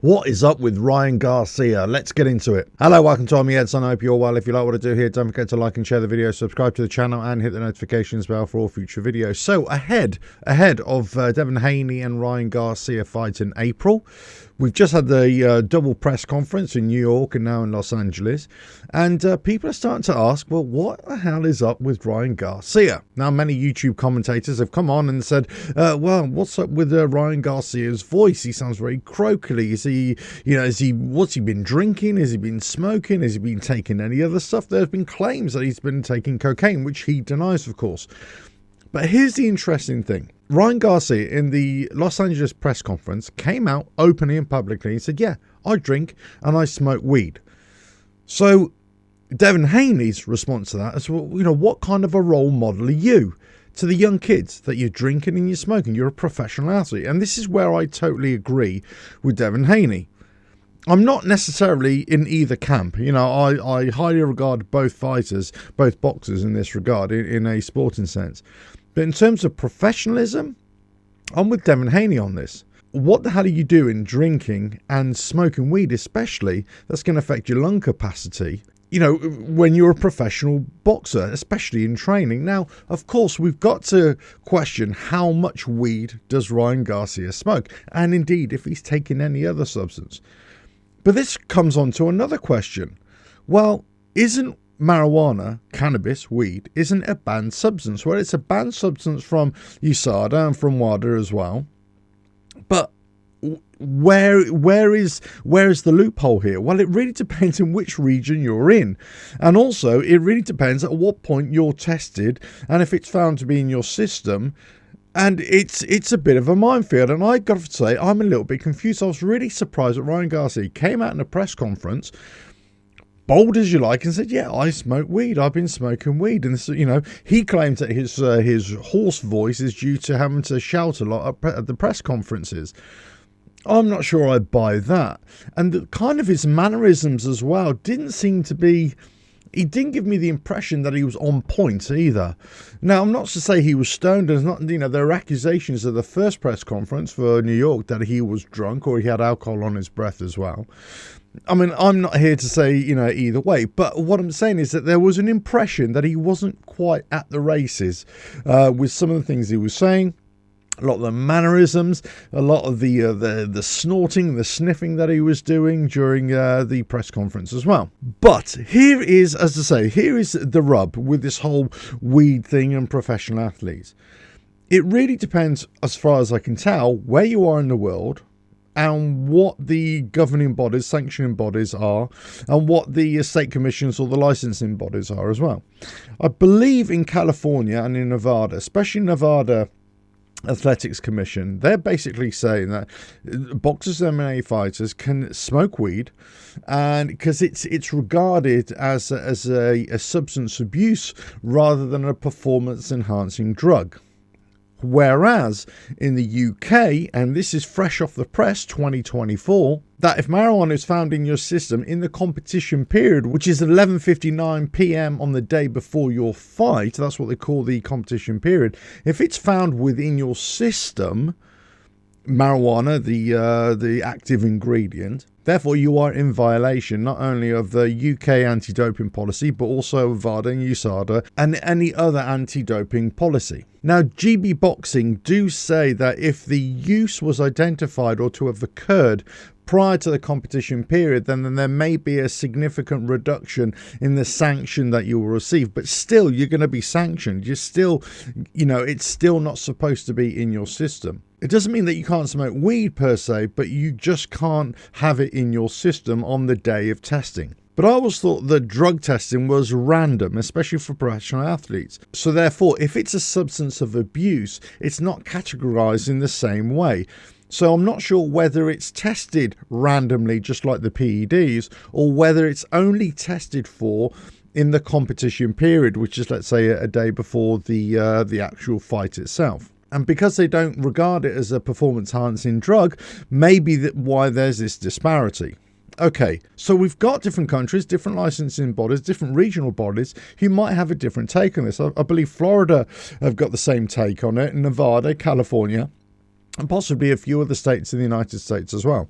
What is up with Ryan Garcia? Let's get into it. Hello, welcome to I'm Edson. I hope you're well. If you like what I do here, don't forget to like and share the video, subscribe to the channel, and hit the notifications bell for all future videos. So ahead of Devin Haney and Ryan Garcia fight in April, we've just had the double press conference in New York and now in Los Angeles, and people are starting to ask, well, what the hell is up with Ryan Garcia? Now, many YouTube commentators have come on and said, well, what's up with Ryan Garcia's voice? He sounds very croakily. What's he been drinking? Has he been smoking? Has he been taking any other stuff? There have been claims that he's been taking cocaine, which he denies, of course. But here's the interesting thing. Ryan Garcia, in the Los Angeles press conference, came out openly and publicly and said, yeah, I drink and I smoke weed. So Devin Haney's response to that is, well, what kind of a role model are you to the young kids that you're drinking and you're smoking? You're a professional athlete. And this is where I totally agree with Devin Haney. I'm not necessarily in either camp. I highly regard both fighters, both boxers in this regard, in a sporting sense. But in terms of professionalism, I'm with Devin Haney on this. What the hell are you doing drinking and smoking weed, especially? That's going to affect your lung capacity, when you're a professional boxer, especially in training. Now, of course, we've got to question how much weed does Ryan Garcia smoke, and indeed, if he's taking any other substance. But this comes on to another question. Well, isn't marijuana, cannabis, weed, isn't a banned substance? Well, it's a banned substance from USADA and from WADA as well. But where is the loophole here? Well, it really depends in which region you're in, and also it really depends at what point you're tested and if it's found to be in your system. And it's a bit of a minefield, and I got to say I'm a little bit confused. I was really surprised that Ryan Garcia came out in a press conference, bold as you like, and said, yeah, I smoke weed. I've been smoking weed. And this, he claims that his hoarse voice is due to having to shout a lot at the press conferences. I'm not sure I buy that. And kind of his mannerisms as well didn't seem to be... He didn't give me the impression that he was on point either. Now, I'm not to say he was stoned. There's not, there are accusations at the first press conference for New York that he was drunk or he had alcohol on his breath as well. I mean, I'm not here to say, either way, but what I'm saying is that there was an impression that he wasn't quite at the races with some of the things he was saying. A lot of the mannerisms, a lot of the snorting, the sniffing that he was doing during the press conference as well. But here is the rub with this whole weed thing and professional athletes. It really depends, as far as I can tell, where you are in the world and what the governing bodies, sanctioning bodies are, and what the state commissions or the licensing bodies are as well. I believe in California and in Nevada, especially Nevada Athletics Commission, they're basically saying that boxers and MMA fighters can smoke weed, and because it's regarded as a substance abuse rather than a performance enhancing drug. Whereas in the UK, and this is fresh off the press 2024, that if marijuana is found in your system in the competition period, which is 11:59 p.m. on the day before your fight, that's what they call the competition period, if it's found within your system, marijuana, the active ingredient, therefore you are in violation not only of the UK anti-doping policy, but also of WADA and USADA and any other anti-doping policy. Now, GB Boxing do say that if the use was identified or to have occurred prior to the competition period, then there may be a significant reduction in the sanction that you will receive. But still, you're going to be sanctioned. You're still, it's still not supposed to be in your system. It doesn't mean that you can't smoke weed per se, but you just can't have it in your system on the day of testing. But I always thought that drug testing was random, especially for professional athletes. So therefore, if it's a substance of abuse, it's not categorized in the same way. So I'm not sure whether it's tested randomly, just like the PEDs, or whether it's only tested for in the competition period, which is, let's say, a day before the actual fight itself. And because they don't regard it as a performance-enhancing drug, maybe that's why there's this disparity. Okay, so we've got different countries, different licensing bodies, different regional bodies who might have a different take on this. I believe Florida have got the same take on it, Nevada, California, and possibly a few other states in the United States as well.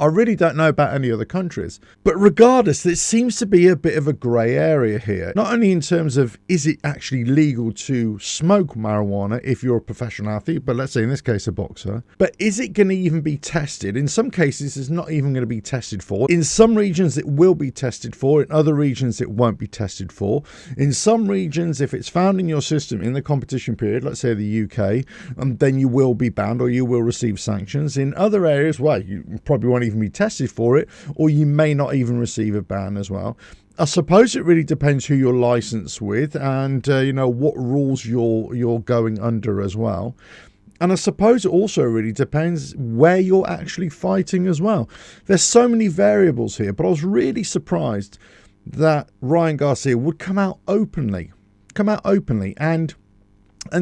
I really don't know about any other countries. But regardless, there seems to be a bit of a grey area here. Not only in terms of, is it actually legal to smoke marijuana if you're a professional athlete, but let's say in this case a boxer, but is it going to even be tested? In some cases, it's not even going to be tested for. In some regions, it will be tested for. In other regions, it won't be tested for. In some regions, if it's found in your system in the competition period, let's say the UK, then you will be banned or you will receive sanctions. In other areas, well, you probably won't even be tested for it, or you may not even receive a ban as well. I suppose it really depends who you're licensed with and you know, what rules you're going under as well. And I suppose it also really depends where you're actually fighting as well. There's so many variables here, but I was really surprised that Ryan Garcia would come out openly and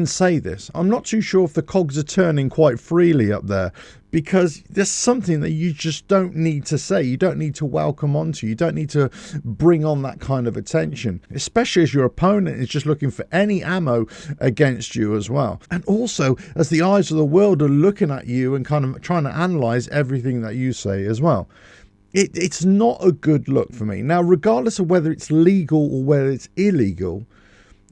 say this. I'm not too sure if the cogs are turning quite freely up there, because there's something that you just don't need to say. You don't need to welcome onto. You don't need to bring on that kind of attention, especially as your opponent is just looking for any ammo against you as well. And also, as the eyes of the world are looking at you and kind of trying to analyze everything that you say as well. It's not a good look for me. Now, regardless of whether it's legal or whether it's illegal,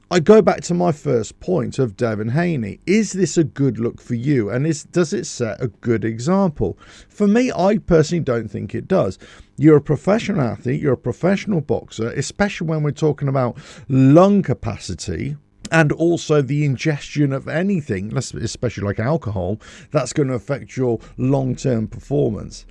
I go back to my first point of Devin Haney. Is this a good look for you? And does it set a good example? For me, I personally don't think it does. You're a professional athlete, you're a professional boxer, especially when we're talking about lung capacity and also the ingestion of anything, especially like alcohol, that's going to affect your long-term performance.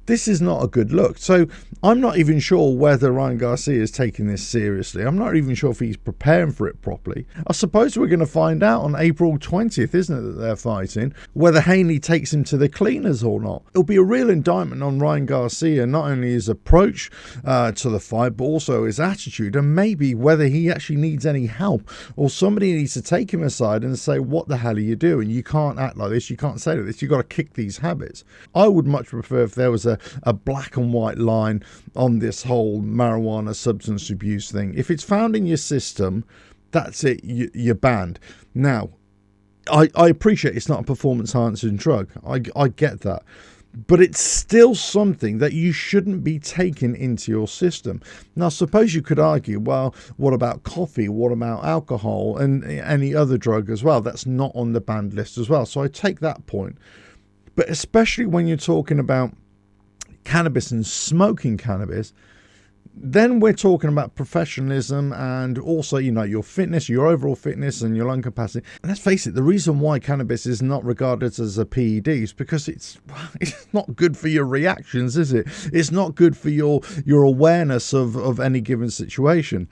This is not a good look. So I'm not even sure whether Ryan Garcia is taking this seriously. I'm not even sure if he's preparing for it properly. I suppose we're going to find out on April 20th, isn't it, that they're fighting, whether Haney takes him to the cleaners or not. It'll be a real indictment on Ryan Garcia, not only his approach to the fight, but also his attitude, and maybe whether he actually needs any help or somebody needs to take him aside and say, what the hell are you doing? You can't act like this. You can't say like this. You've got to kick these habits. I would much prefer if there was a black and white line on this whole marijuana substance abuse thing. If it's found in your system, that's it, you're banned. Now, I appreciate it's not a performance enhancing drug. I get that. But it's still something that you shouldn't be taking into your system. Now, suppose you could argue, well, what about coffee? What about alcohol and any other drug as well? That's not on the banned list as well. So I take that point. But especially when you're talking about cannabis and smoking cannabis, then we're talking about professionalism and also, you know, your fitness, your overall fitness and your lung capacity. And let's face it, the reason why cannabis is not regarded as a PED is because it's not good for your reactions, is it? It's not good for your awareness of any given situation.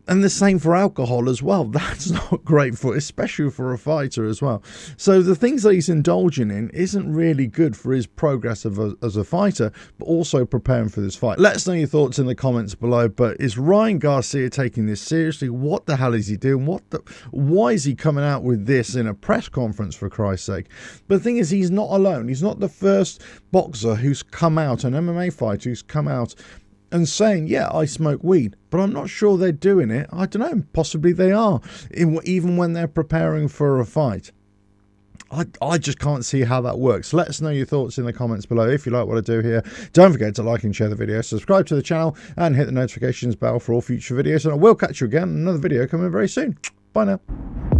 And the same for alcohol as well. That's not great for, especially for a fighter as well. So the things that he's indulging in isn't really good for his progress as a fighter, but also preparing for this fight. Let us know your thoughts in the comments below. But is Ryan Garcia taking this seriously? What the hell is he doing? Why is he coming out with this in a press conference, for Christ's sake? But the thing is, he's not alone. He's not the first boxer who's come out, an MMA fighter who's come out and saying, yeah, I smoke weed, but I'm not sure they're doing it. I don't know, possibly they are, even when they're preparing for a fight. I just can't see how that works. Let us know your thoughts in the comments below. If you like what I do here, don't forget to like and share the video, subscribe to the channel, and hit the notifications bell for all future videos. And I will catch you again in another video coming very soon. Bye now.